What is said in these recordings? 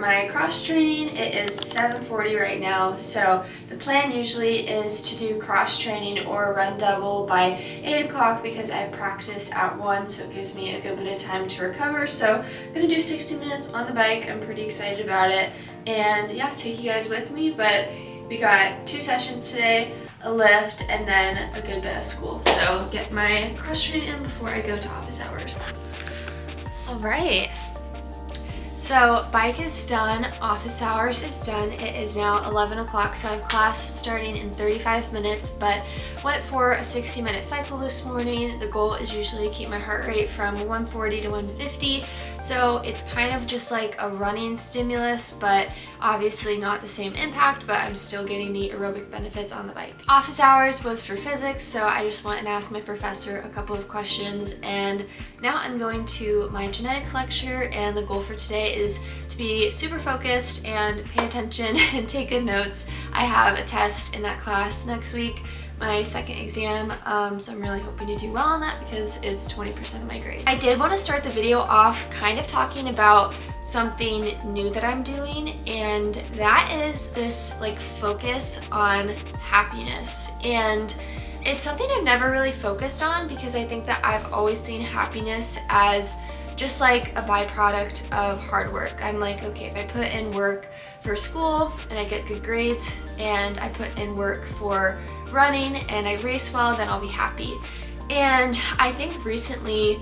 my cross training. It is 7:40 right now, so the plan usually is to do cross training or run double by 8 o'clock because I practice at 1, so it gives me a good bit of time to recover. So I'm gonna do 60 minutes on the bike. I'm pretty excited about it, and yeah, take you guys with me. But we got 2 sessions today, a lift, and then a good bit of school. So get my cross training in before I go to office hours. All right. So bike is done, office hours is done. It is now 11 o'clock, so I have class starting in 35 minutes, but went for a 60-minute cycle this morning. The goal is usually to keep my heart rate from 140 to 150, so it's kind of just like a running stimulus, but obviously not the same impact, but I'm still getting the aerobic benefits on the bike. Office hours was for physics, so I just went and asked my professor a couple of questions, and now I'm going to my genetics lecture, and the goal for today is to be super focused and pay attention and take good notes. I have a test in that class next week, my second exam, so I'm really hoping to do well on that because it's 20% of my grade. I did want to start the video off kind of talking about something new that I'm doing, and that is this like focus on happiness. And it's something I've never really focused on because I think that I've always seen happiness as just like a byproduct of hard work. I'm like, okay, if I put in work for school and I get good grades, and I put in work for running and I race well, then I'll be happy. And I think recently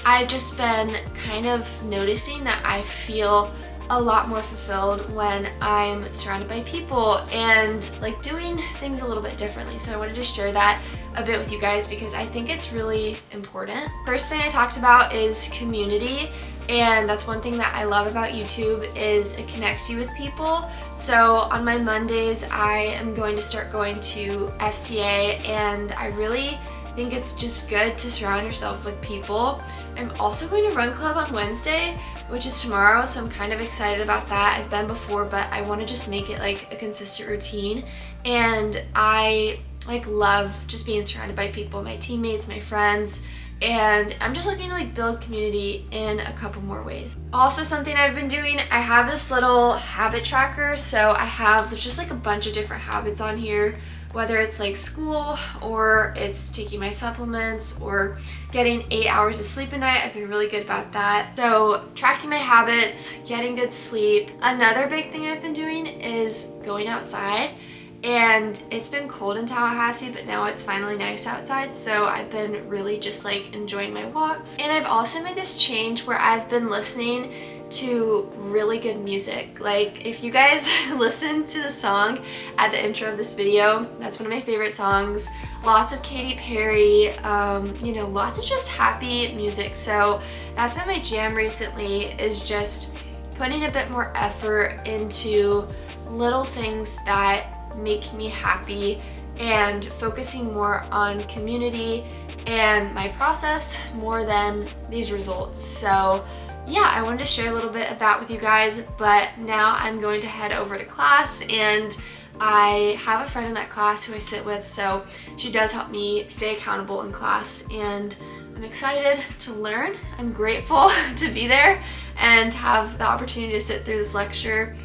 I've just been kind of noticing that I feel a lot more fulfilled when I'm surrounded by people and like doing things a little bit differently. So I wanted to share that a bit with you guys because I think it's really important. First thing I talked about is community, and that's one thing that I love about YouTube is it connects you with people. So on my Mondays I am going to start going to FCA, and I really think it's just good to surround yourself with people. I'm also going to Run Club on Wednesday, which is tomorrow, so I'm kind of excited about that. I've been before, but I want to just make it like a consistent routine, and I like love just being surrounded by people, my teammates, my friends, and I'm just looking to like build community in a couple more ways. Also, something I've been doing, I have this little habit tracker, so I have there's just like a bunch of different habits on here, whether it's like school or it's taking my supplements or getting 8 hours of sleep a night. I've been really good about that. So tracking my habits, getting good sleep. Another big thing I've been doing is going outside. And it's been cold in Tallahassee, but now it's finally nice outside, so I've been really just like enjoying my walks. And I've also made this change where I've been listening to really good music. Like if you guys listen to the song at the intro of this video, that's one of my favorite songs. Lots of Katy Perry, you know, lots of just happy music. So that's been my jam recently, is just putting a bit more effort into little things that make me happy and focusing more on community and my process more than these results. So yeah, I wanted to share a little bit of that with you guys, but now I'm going to head over to class, and I have a friend in that class who I sit with, so she does help me stay accountable in class, and I'm excited to learn. I'm grateful to be there and have the opportunity to sit through this lecture.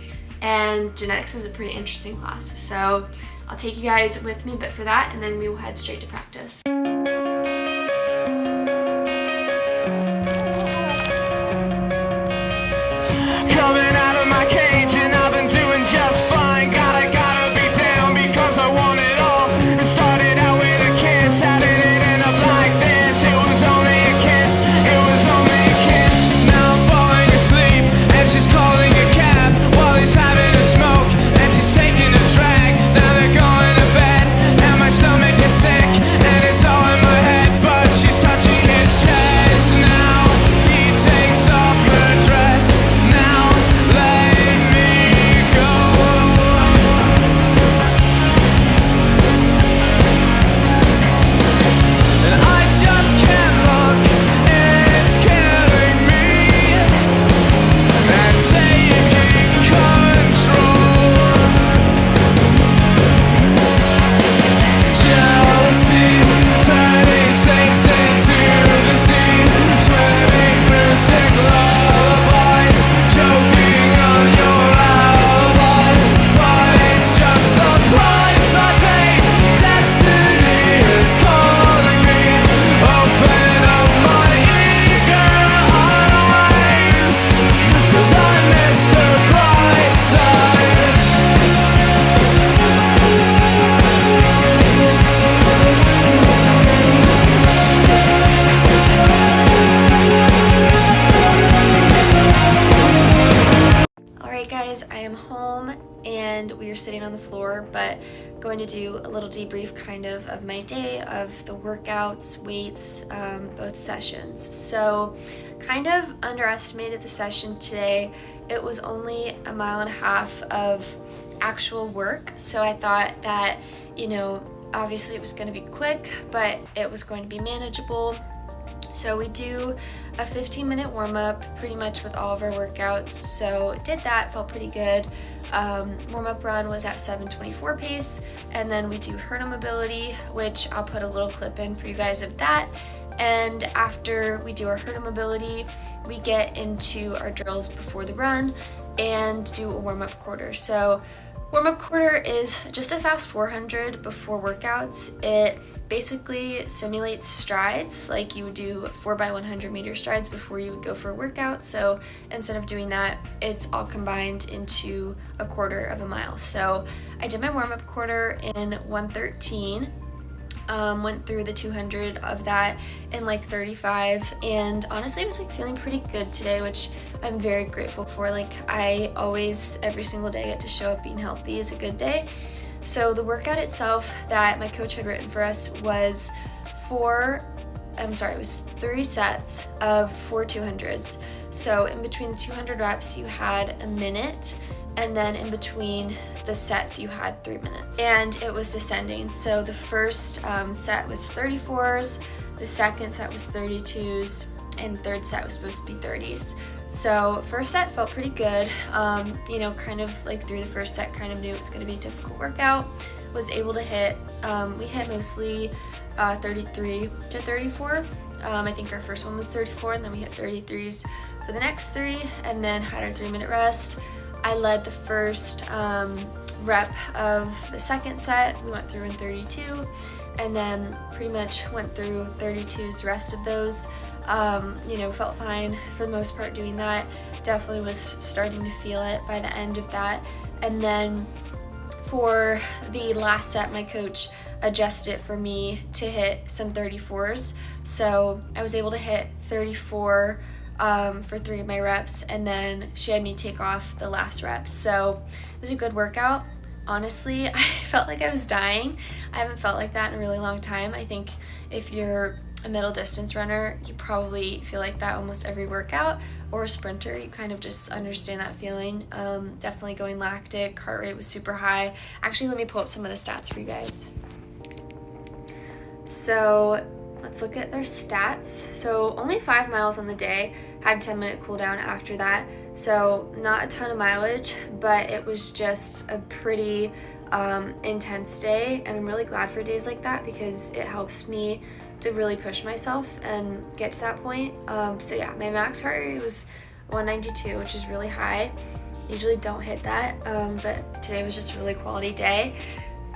And genetics is a pretty interesting class, so I'll take you guys with me, but for that, and then we will head straight to practice. Coming out of my cage, and I've been doing just fine. Gotta be down because I want it all. It started out with a kiss, how did it end up like this? It was only a kiss, it was only a kiss. Now I'm falling asleep, and she's calling a cab while he's having a smoke, and she's taking a drag. Now they're going to bed, and my stomach is sick, and it's all guys, I am home and we are sitting on the floor, but going to do a little debrief kind of my day, of the workouts, weights, both sessions. So kind of underestimated the session today. It was only 1.5 miles of actual work. So I thought that, you know, obviously it was going to be quick, but it was going to be manageable. So we do a 15-minute warm-up pretty much with all of our workouts. So did that, felt pretty good. Warm-up run was at 7:24 pace, and then we do hurdle mobility, which I'll put a little clip in for you guys of that. And after we do our hurdle mobility, we get into our drills before the run and do a warm-up quarter. So warm-up quarter is just a fast 400 before workouts. It basically simulates strides, like you would do 4x100 meter strides before you would go for a workout. So instead of doing that, it's all combined into a 1/4 mile. So I did my warm-up quarter in 1:13. Went through the 200 of that in like 35, and honestly I was like feeling pretty good today, which I'm very grateful for. Like I always, every single day, get to show up being healthy is a good day. So the workout itself that my coach had written for us was 3 sets of 4 200s. So in between the 200 reps you had a minute, and then in between the sets you had 3 minutes, and it was descending. So the first set was 34s, the second set was 32s, and third set was supposed to be 30s. So first set felt pretty good. You know, kind of like through the first set kind of knew it was going to be a difficult workout. Was able to hit, we hit mostly 33 to 34. I think our first one was 34, and then we hit 33s for the next 3, and then had our 3-minute rest. I led the first rep of the second set. We went through in 32, and then pretty much went through 32s the rest of those. You know, felt fine for the most part doing that. Definitely was starting to feel it by the end of that. And then for the last set, my coach adjusted it for me to hit some 34s. So I was able to hit 34 for 3 of my reps, and then she had me take off the last reps. So it was a good workout. Honestly, I felt like I was dying. I haven't felt like that in a really long time. I think if you're a middle distance runner, you probably feel like that almost every workout, or a sprinter, you kind of just understand that feeling. Definitely going lactic, heart rate was super high. Actually, let me pull up some of the stats for you guys. So let's look at their stats. So only 5 miles on the day, had a 10-minute cool down after that. So not a ton of mileage, but it was just a pretty intense day, and I'm really glad for days like that because it helps me to really push myself and get to that point. So yeah, my max heart rate was 192, which is really high. Usually don't hit that, but today was just a really quality day.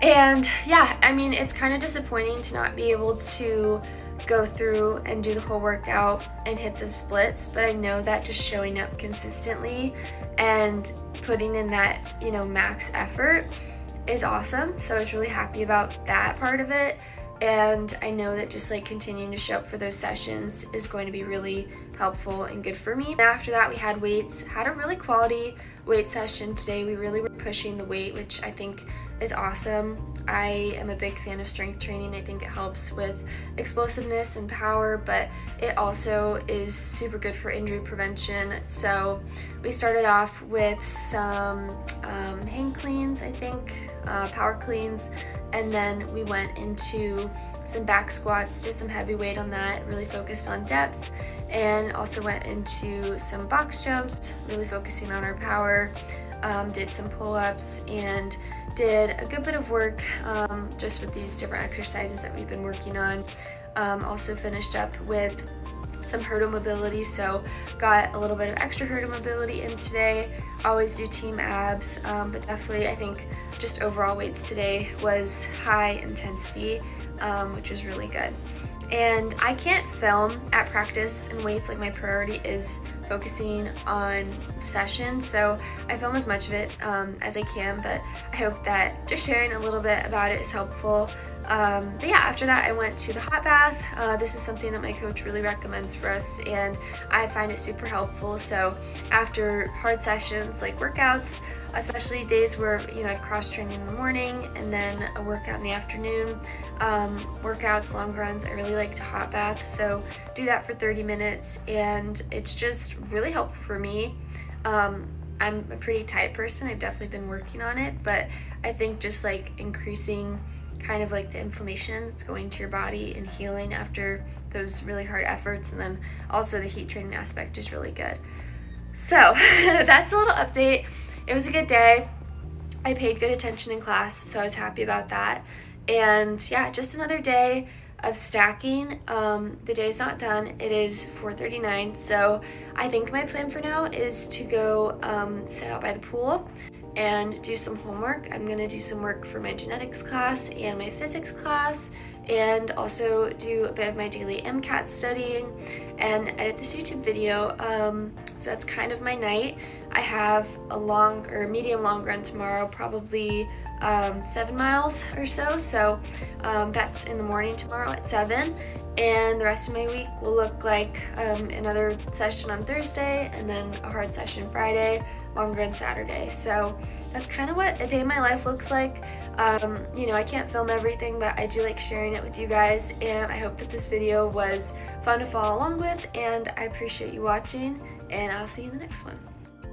And yeah, I mean, it's kind of disappointing to not be able to go through and do the whole workout and hit the splits, but I know that just showing up consistently and putting in that, you know, max effort is awesome. So I was really happy about that part of it, and I know that just like continuing to show up for those sessions is going to be really helpful and good for me. And after that, we had weights, had a really quality weight session today. We really were pushing the weight, which I think is awesome. I am a big fan of strength training. I think it helps with explosiveness and power, but it also is super good for injury prevention. So we started off with some hang cleans, I think, power cleans, and then we went into some back squats, did some heavy weight on that, really focused on depth, and also went into some box jumps, really focusing on our power, did some pull-ups, and did a good bit of work just with these different exercises that we've been working on. Also finished up with some hurdle mobility, so got a little bit of extra hurdle mobility in today. Always do team abs, but definitely I think just overall weights today was high intensity, which was really good. And I can't film at practice and weights, like my priority is focusing on the session, so I film as much of it as I can, but I hope that just sharing a little bit about it is helpful. But yeah, after that I went to the hot bath. This is something that my coach really recommends for us, and I find it super helpful. So after hard sessions like workouts, especially days where I have cross training in the morning and then a workout in the afternoon, workouts, long runs, I really like to hot bath. So do that for 30 minutes, and it's just really helpful for me. I'm a pretty tight person. I've definitely been working on it, but I think just like increasing kind of like the inflammation that's going to your body and healing after those really hard efforts, and then also the heat training aspect is really good. So that's a little update. It was a good day. I paid good attention in class, so I was happy about that. And yeah, just another day of stacking. The day's not done. It is 4:39, so I think my plan for now is to go sit out by the pool and do some homework. I'm gonna do some work for my genetics class and my physics class, and also do a bit of my daily MCAT studying and edit this YouTube video. So that's kind of my night. I have a long or medium long run tomorrow, probably 7 miles or so. So that's in the morning tomorrow at 7. And the rest of my week will look like another session on Thursday, and then a hard session Friday, long run Saturday. So that's kind of what a day in my life looks like. I can't film everything, but I do like sharing it with you guys, and I hope that this video was fun to follow along with, and I appreciate you watching, and I'll see you in the next one.